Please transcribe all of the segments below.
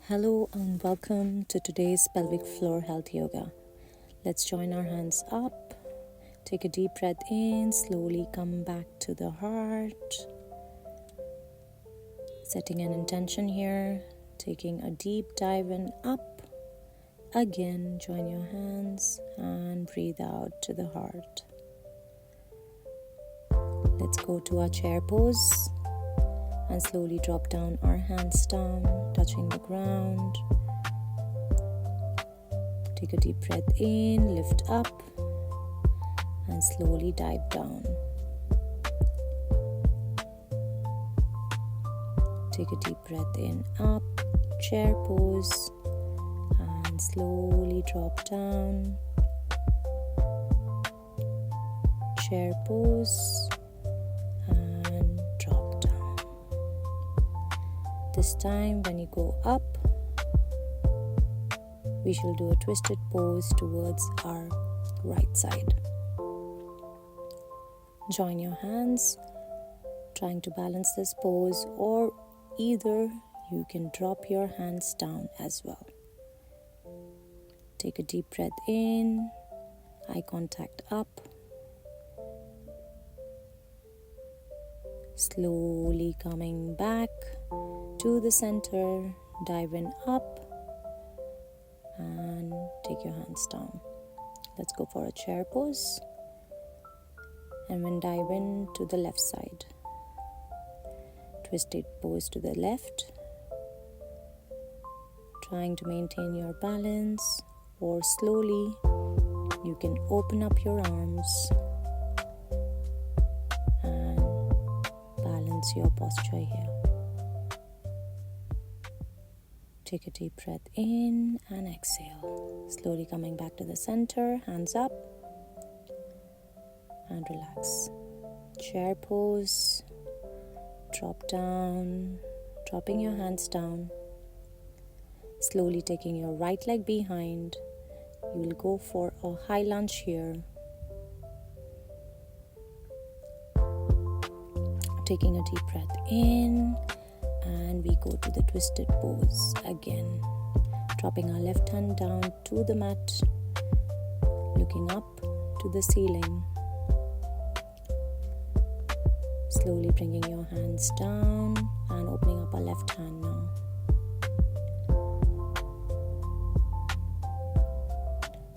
Hello and welcome to today's pelvic floor health yoga. Let's join our hands up. Take a deep breath in, slowly come back to the heart. Setting an intention here, taking a deep dive in up. Again, join your hands and breathe out to the heart. Let's go to our chair pose and slowly drop down our hands down, touching the ground. Take a deep breath in, lift up, and slowly dive down. Take a deep breath in, up, chair pose, and slowly drop down. Chair pose, and drop down. This time when you go up, we shall do a twisted pose towards our right side. Join your hands, trying to balance this pose, or either you can drop your hands down as well. Take a deep breath in, eye contact up. Slowly coming back to the center, dive in up and take your hands down. Let's go for a chair pose and then dive in to the left side. Twisted pose to the left, trying to maintain your balance, or slowly you can open up your arms and balance your posture here. Take a deep breath in and exhale. Slowly coming back to the center, hands up and relax. Chair pose, drop down, dropping your hands down. Slowly taking your right leg behind, you will go for a high lunge here. Taking a deep breath in, and we go to the twisted pose again. Dropping our left hand down to the mat, looking up to the ceiling. Slowly bringing your hands down and opening up our left hand now.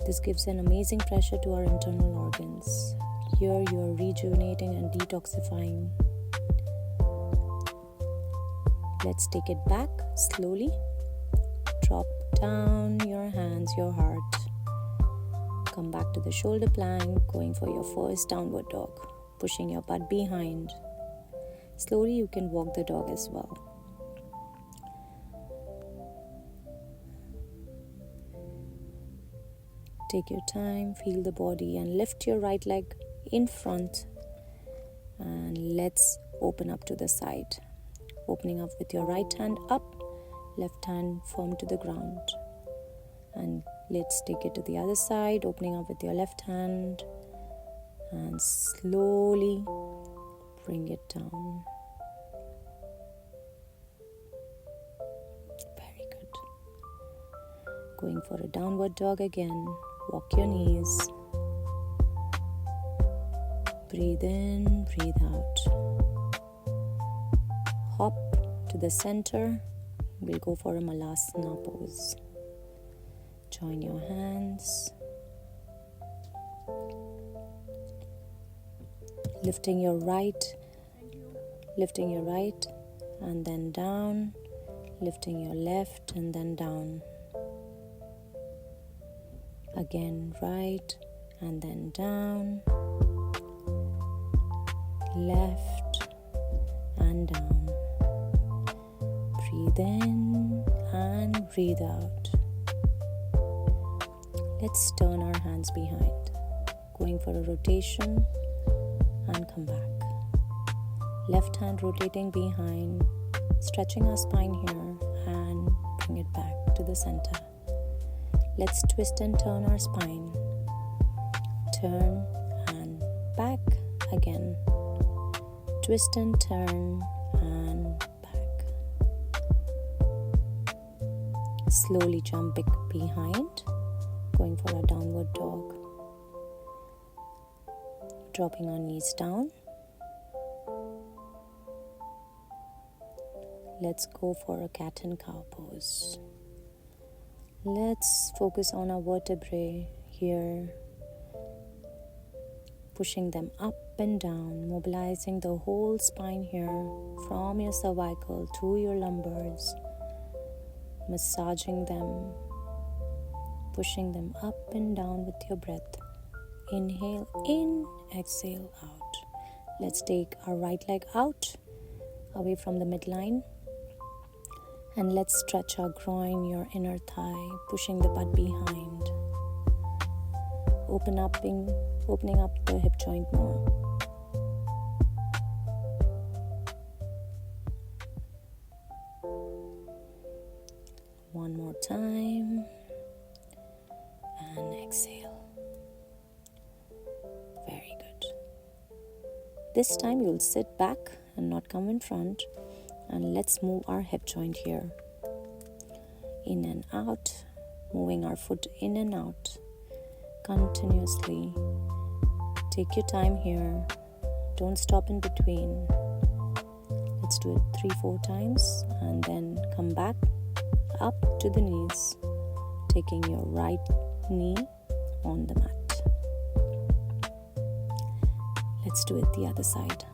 This gives an amazing pressure to our internal organs. Here you are rejuvenating and detoxifying. Let's take it back slowly. Drop down your hands, your heart. Come back to the shoulder plank, going for your first downward dog, pushing your butt behind. Slowly you can walk the dog as well. Take your time, feel the body, and lift your right leg in front. And let's open up to the side. Opening up with your right hand up, left hand firm to the ground. And let's take it to the other side, opening up with your left hand and slowly bring it down. Very good. Going for a downward dog again. Walk your knees. Breathe in, breathe out. Hop to the center. We'll go for a Malasana pose. Join your hands. Lifting your right and then down. Lifting your left and then down. Again, right and then down. Left and down. Breathe in and breathe out. Let's turn our hands behind, going for a rotation and come back. Left hand rotating behind, stretching our spine here and bring it back to the center. Let's twist and turn our spine. Turn and back again. Twist and turn and back. Slowly jump back behind, going for a downward dog. Dropping our knees down. Let's go for a cat and cow pose. Let's focus on our vertebrae here, pushing them up and down, mobilizing the whole spine here from your cervical to your lumbars, massaging them, pushing them up and down with your breath. Inhale in, exhale out. Let's take our right leg out, away from the midline. And let's stretch our groin, your inner thigh, pushing the butt behind. Opening up the hip joint more. One more time. And exhale. Very good. This time you'll sit back and not come in front. And let's move our hip joint here. In and out, moving our foot in and out continuously. Take your time here. Don't stop in between. Let's do it 3-4 times and then come back up to the knees, taking your right knee on the mat. Let's do it the other side.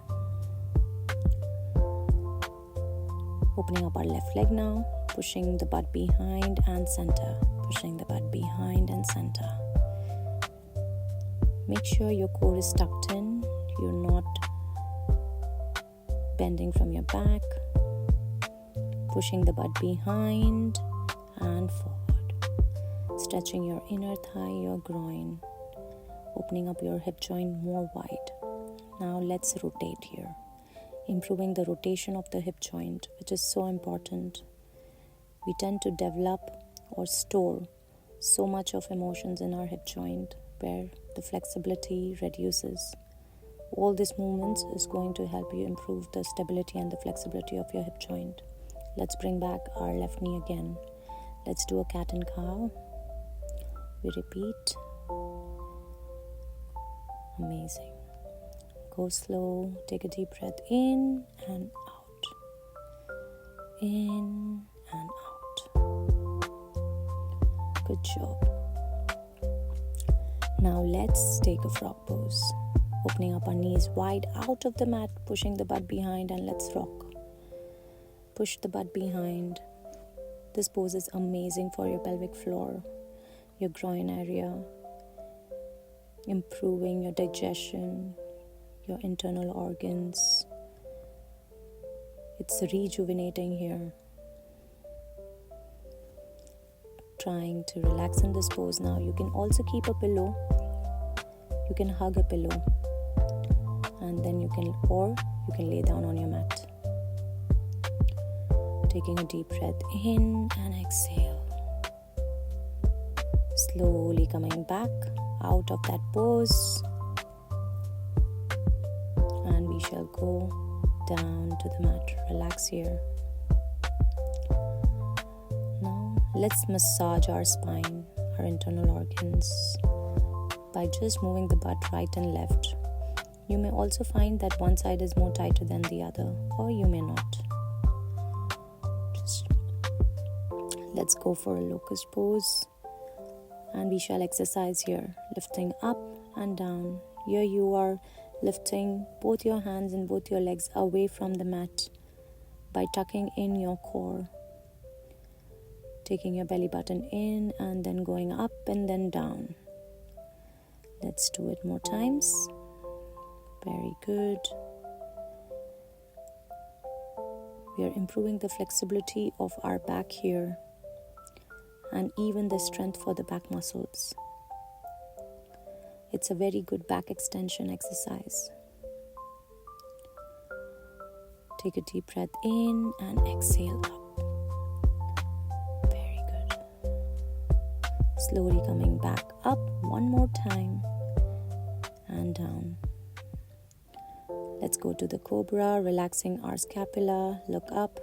Opening up our left leg now, pushing the butt behind and center, pushing the butt behind and center. Make sure your core is tucked in, you're not bending from your back, pushing the butt behind and forward, stretching your inner thigh, your groin, opening up your hip joint more wide. Now let's rotate here. Improving the rotation of the hip joint, which is so important. We tend to develop or store so much of emotions in our hip joint where the flexibility reduces. All these movements is going to help you improve the stability and the flexibility of your hip joint. Let's bring back our left knee again. Let's do a cat and cow. We repeat. Amazing. Go slow, take a deep breath in and out. In and out. Good job. Now let's take a frog pose. Opening up our knees wide out of the mat, pushing the butt behind and let's rock. Push the butt behind. This pose is amazing for your pelvic floor, your groin area, improving your digestion, your internal organs. It's rejuvenating here. Trying to relax in this pose now. You can also keep a pillow. You can hug a pillow. And then you can lay down on your mat. Taking a deep breath in and exhale. Slowly coming back out of that pose. And we shall go down to the mat. Relax here. Now let's massage our spine, our internal organs, by just moving the butt right and left. You may also find that one side is more tighter than the other, or you may not. Let's go for a locust pose, and we shall exercise here, lifting up and down. Here you are lifting both your hands and both your legs away from the mat by tucking in your core, taking your belly button in and then going up and then down. Let's do it more times. Very good. We are improving the flexibility of our back here and even the strength for the back muscles. It's a very good back extension exercise. Take a deep breath in and exhale up. Very good. Slowly coming back up one more time and down. Let's go to the cobra, relaxing our scapula. Look up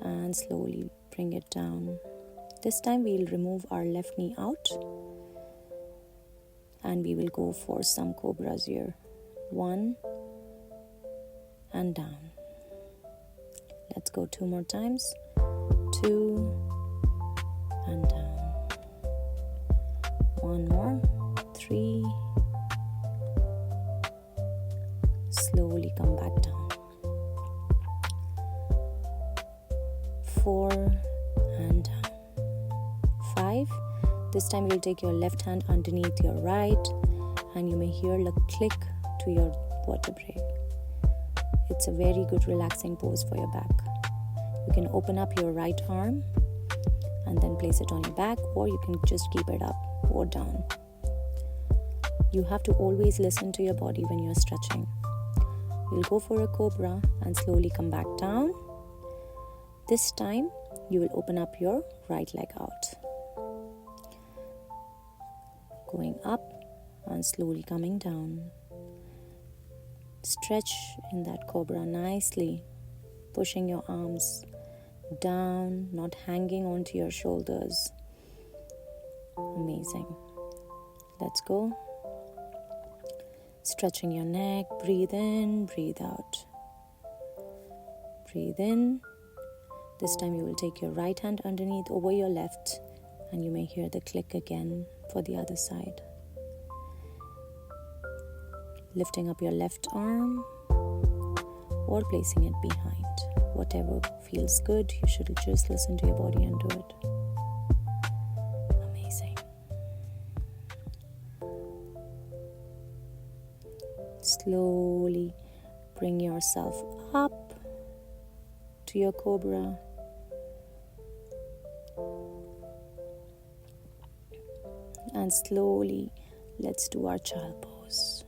and slowly bring it down. This time we'll remove our left knee out and we will go for some cobras here. 1 and down. Let's go 2 more times. 2 and down. 1 more. 3. Slowly come back down. 4 and down. 5. This time you'll take your left hand underneath your right and you may hear a click to your vertebrae. It's a very good relaxing pose for your back. You can open up your right arm and then place it on your back, or you can just keep it up or down. You have to always listen to your body when you're stretching. You'll go for a cobra and slowly come back down. This time you will open up your right leg out. Going up and slowly coming down. Stretch in that cobra nicely, pushing your arms down, not hanging onto your shoulders. Amazing. Let's go. Stretching your neck, breathe in, breathe out. Breathe in. This time you will take your right hand underneath over your left and you may hear the click again for the other side. Lifting up your left arm or placing it behind. Whatever feels good, you should just listen to your body and do it. Amazing. Slowly bring yourself up to your cobra. And slowly, let's do our child pose.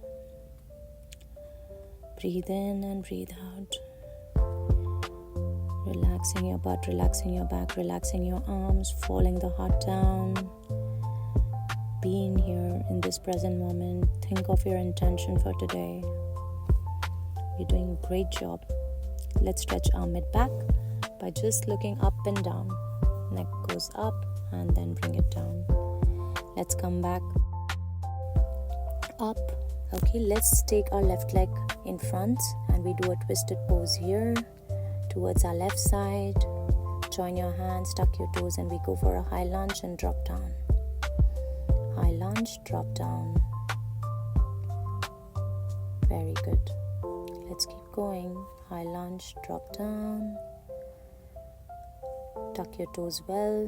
Breathe in and breathe out. Relaxing your butt, relaxing your back, relaxing your arms, falling the heart down. Being here in this present moment. Think of your intention for today. You're doing a great job. Let's stretch our mid back by just looking up and down. Neck goes up and then bring it down. Let's come back up. Okay, let's take our left leg in front and we do a twisted pose here towards our left side. Join your hands, tuck your toes, and we go for a high lunge and drop down. High lunge, drop down. Very good. Let's keep going. High lunge, drop down. Tuck your toes well.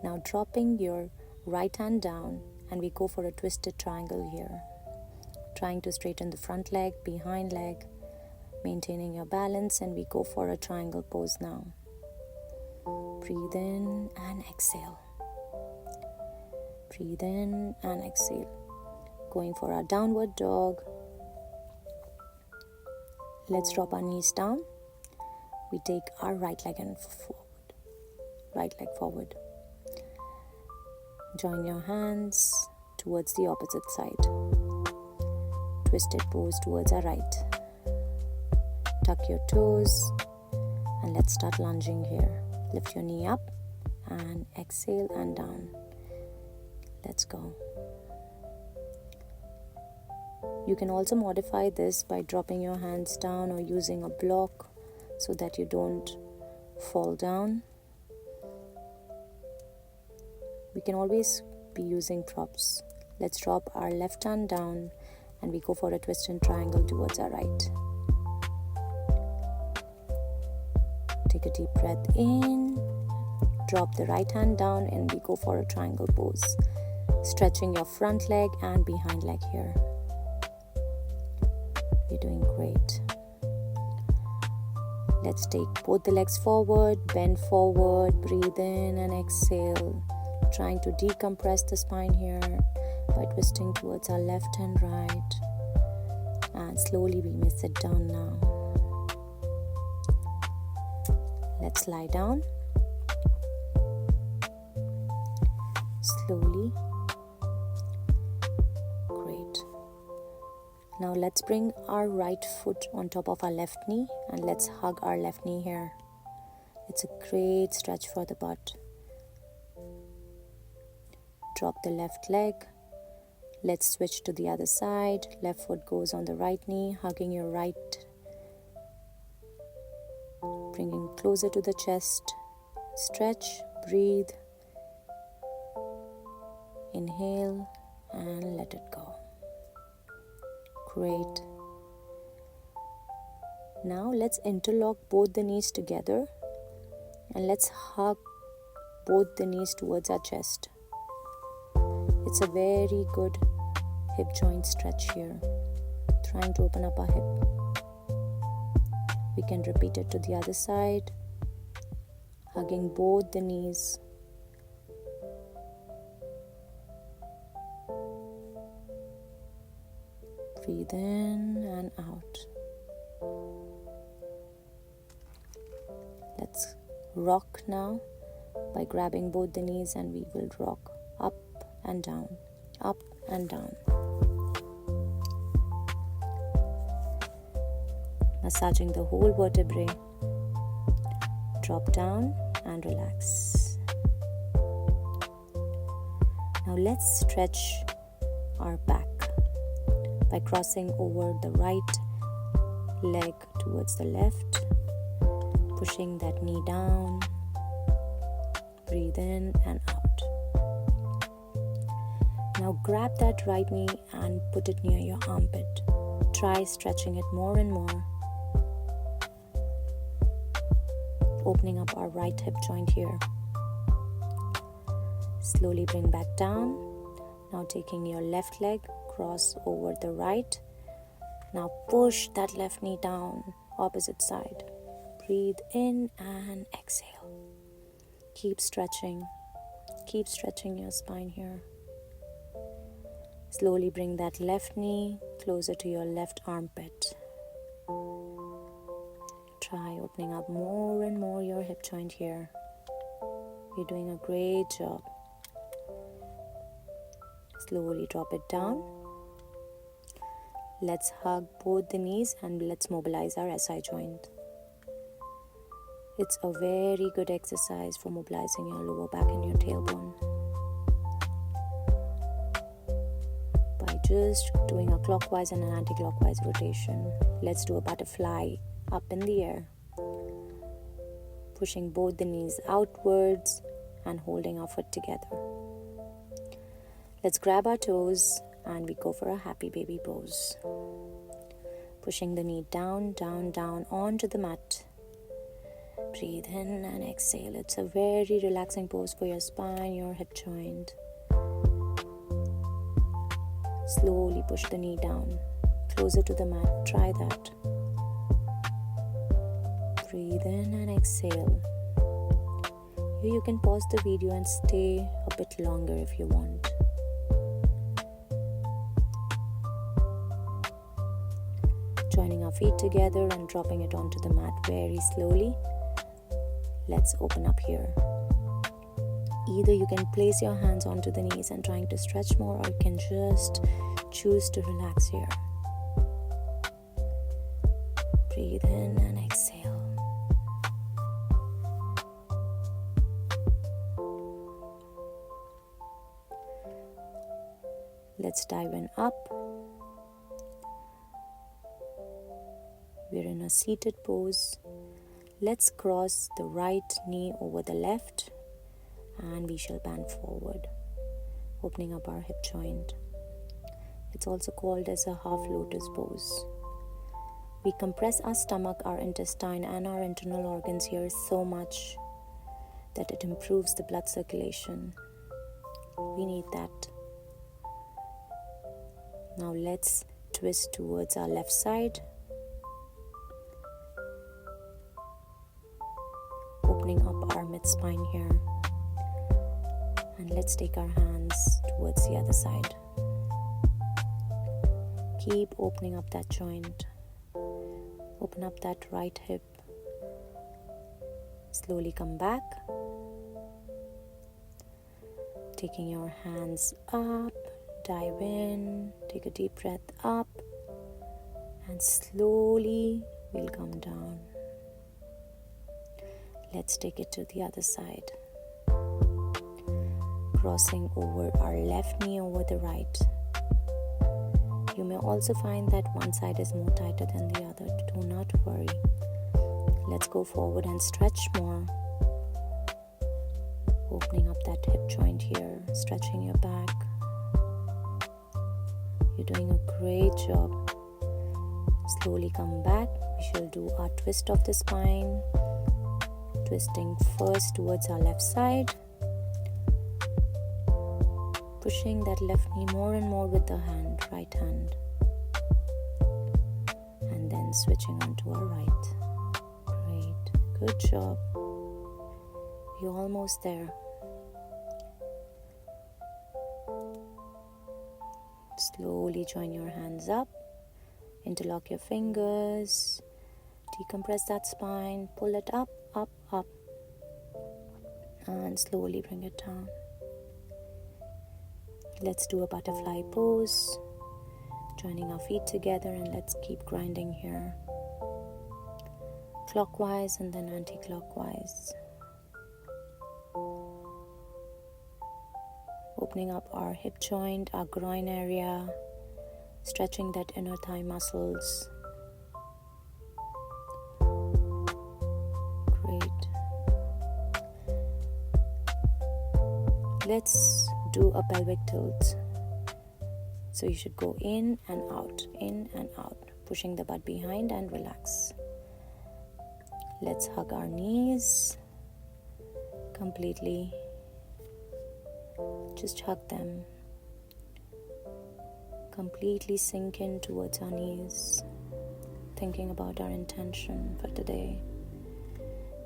Now dropping your right hand down and we go for a twisted triangle here. Trying to straighten the front leg, behind leg, maintaining your balance, and we go for a triangle pose now. Breathe in and exhale. Breathe in and exhale. Going for our downward dog. Let's drop our knees down. We take our right leg and forward. Right leg forward. Join your hands towards the opposite side. Twisted pose towards our right. Tuck your toes and let's start lunging here. Lift your knee up and exhale and down. Let's go. You can also modify this by dropping your hands down or using a block so that you don't fall down. We can always be using props. Let's drop our left hand down and we go for a twist and triangle towards our right. Take a deep breath in. Drop the right hand down and we go for a triangle pose. Stretching your front leg and behind leg here. You're doing great. Let's take both the legs forward, bend forward, breathe in and exhale. Trying to decompress the spine here by twisting towards our left and right. And slowly we may sit down now. Let's lie down. Slowly. Great. Now let's bring our right foot on top of our left knee and let's hug our left knee here. It's a great stretch for the butt. Drop the left leg. Let's switch to the other side. Left foot goes on the right knee, hugging your right, bringing closer to the chest. Stretch, breathe. Inhale and let it go. Great. Now let's interlock both the knees together and let's hug both the knees towards our chest. It's a very good hip joint stretch here. Trying to open up our hip. We can repeat it to the other side, hugging both the knees. Breathe in and out. Let's rock now by grabbing both the knees, and we will rock up and down, up and down. Massaging the whole vertebrae. Drop down and relax. Now let's stretch our back by crossing over the right leg towards the left, pushing that knee down. Breathe in and out. Now grab that right knee and put it near your armpit. Try stretching it more and more. Opening up our right hip joint here. Slowly bring back down. Now taking your left leg, cross over the right. Now push that left knee down, opposite side. Breathe in and exhale. Keep stretching. Keep stretching your spine here. Slowly bring that left knee closer to your left armpit. Try opening up more and more your hip joint here. You're doing a great job. Slowly drop it down. Let's hug both the knees and let's mobilize our SI joint. It's a very good exercise for mobilizing your lower back and your tailbone. By just doing a clockwise and an anti-clockwise rotation, let's do a butterfly up in the air. Pushing both the knees outwards and holding our foot together. Let's grab our toes and we go for a happy baby pose. Pushing the knee down, down, down onto the mat. Breathe in and exhale. It's a very relaxing pose for your spine, your hip joint. Slowly push the knee down, closer to the mat. Try that. Breathe in and exhale. Here you can pause the video and stay a bit longer if you want. Joining our feet together and dropping it onto the mat very slowly. Let's open up here. Either you can place your hands onto the knees and trying to stretch more, or you can just choose to relax here. Breathe in and exhale. Let's dive in up. We're in a seated pose. Let's cross the right knee over the left and we shall bend forward, opening up our hip joint. It's also called as a half lotus pose. We compress our stomach, our intestine and our internal organs here so much that it improves the blood circulation. We need that. Now let's twist towards our left side. Opening up our mid-spine here. And let's take our hands towards the other side. Keep opening up that joint. Open up that right hip. Slowly come back. Taking your hands up, dive in, take a deep breath up, and slowly we'll come down. Let's take it to the other side. Crossing over our left knee over the right. You may also find that one side is more tighter than the other. Do not worry. Let's go forward and stretch more. Opening up that hip joint here, stretching your back. You're doing a great job. Slowly come back. We shall do our twist of the spine. Twisting first towards our left side. Pushing that left knee more and more with the right hand. And then switching onto our right. Great. Good job. You're almost there. Slowly join your hands up. Interlock your fingers. Decompress that spine. Pull it up, up, up. And slowly bring it down. Let's do a butterfly pose. Joining our feet together, and let's keep grinding here. Clockwise and then anti-clockwise. Opening up our hip joint, our groin area, stretching that inner thigh muscles. Great. Let's do a pelvic tilt. So you should go in and out, pushing the butt behind and relax. Let's hug our knees completely. Just hug them. Completely sink in towards our knees, thinking about our intention for today.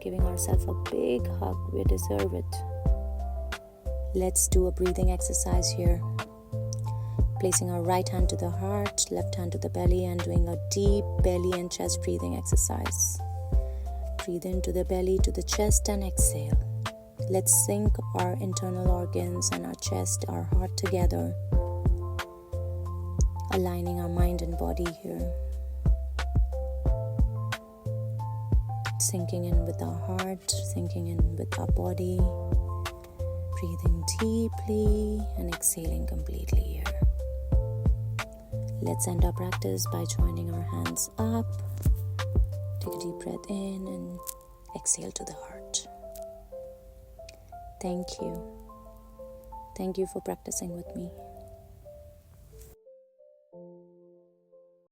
Giving ourselves a big hug. We deserve it. Let's do a breathing exercise here. Placing our right hand to the heart, left hand to the belly, and doing a deep belly and chest breathing exercise. Breathe into the belly, to the chest, and exhale. Let's sync our internal organs and our chest, our heart together. Aligning our mind and body here. Sinking in with our heart, sinking in with our body. Breathing deeply and exhaling completely here. Let's end our practice by joining our hands up. Take a deep breath in and exhale to the heart. Thank you. Thank you for practicing with me.